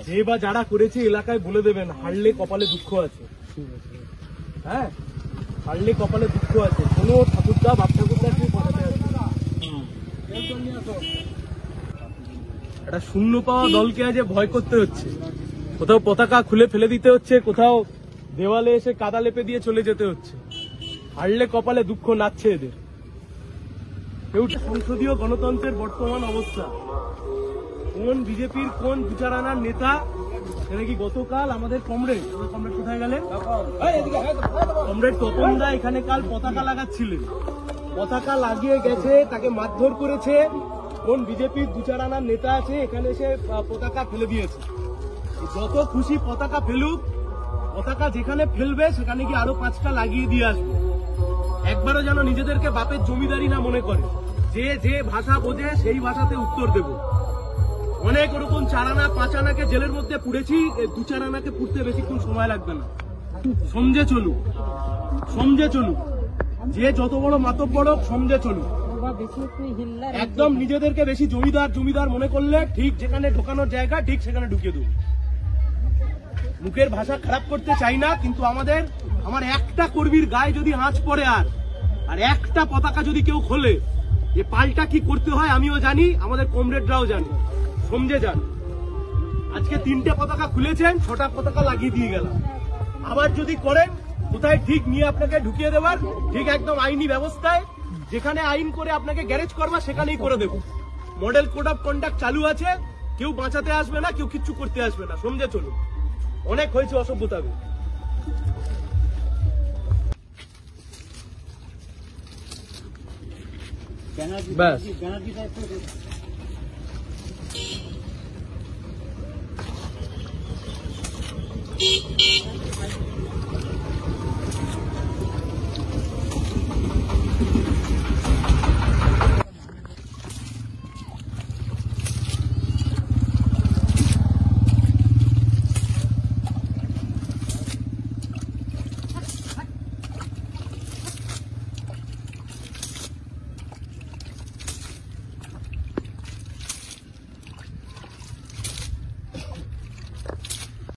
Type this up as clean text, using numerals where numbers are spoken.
যে বা যারা করেছে এলাকায় বলে দেবেন হারলে কপালে দুঃখ আছে। হ্যাঁ, হারলে কপালে দুঃখ আছে। কোনো ঠাকুরদা বাপ ঠাকুরদা কেউ বাঁচাতে আসবে না। একটা শূন্য পাওয়া দলকে আজ ভয় করতে হচ্ছে। কোথাও পতাকা খুলে ফেলে দিতে হচ্ছে, কোথাও দেওয়ালে এসে কাদা লেপে দিয়ে চলে যেতে হচ্ছে। হারলে কপালে দুঃখ নাচছে এদের। সংসদীয় গণতন্ত্রের বর্তমান অবস্থা, কোন বিজেপির কোন বিচারানার নেতা, সেটা কি গতকাল আমাদের কমরেড কোথায় গেলেন? কমরেড তপনদা এখানে কাল পতাকা লাগাচ্ছিলেন, পতাকা লাগিয়ে গেছে, তাকে মারধর করেছে। কোন বিজেপির বিচারানার নেতা আছে এখানে এসে পতাকা ফেলে দিয়েছে। যত খুশি পতাকা ফেলুক, পতাকা যেখানে ফেলবে সেখানে গিয়ে আরো 5টা লাগিয়ে দিয়ে আসবে। একবারও যেন নিজেদেরকে বাপের জমিদারি না মনে করে, যে যে ভাষা বোঝে সেই ভাষাতে উত্তর দেব। অনেক ওরকম 4 আনা 5 আনাকে জেলের মধ্যে পুড়েছি, 2-4 আনাকে পুড়তে বেশিক্ষণ সময় লাগবে না। সমঝে চলুক, সমঝে চলুক, যে যত বড় মাতব্বর সমঝে চলুক। একদম নিজেদেরকে বেশি জমিদার মনে করলে ঠিক যেখানে ঢোকানোর জায়গা ঠিক সেখানে ঢুকিয়ে দেবো। মুখের ভাষা খারাপ করতে চাই না, কিন্তু আমার একটা কর্মীর গায়ে যদি আঁচ পড়ে আর একটা পতাকা যদি কেউ খোলে, যে পাল্টা কি করতে হয় আমিও জানি, আমাদের কমরেডরাও জানি। সমঝে যান। আজকে 3টে পতাকা খুলেছেন, 6টা পতাকা লাগিয়ে দিয়ে গেলাম। আবার যদি করেন, কোথায় ঠিক নিয়ে আপনাকে ঢুকিয়ে দেবার, ঠিক একদম আইনি ব্যবস্থায় যেখানে আইন করে আপনাকে গ্যারেজ করবা সেখানেই করে দেব। মডেল কোড অফ কন্ডাক্ট চালু আছে, কেউ বাঁচাতে আসবে না, কেউ কিচ্ছু করতে আসবে না। সমঝে চলুন, অনেক হয়েছে অসভ্যতা। ব্যাস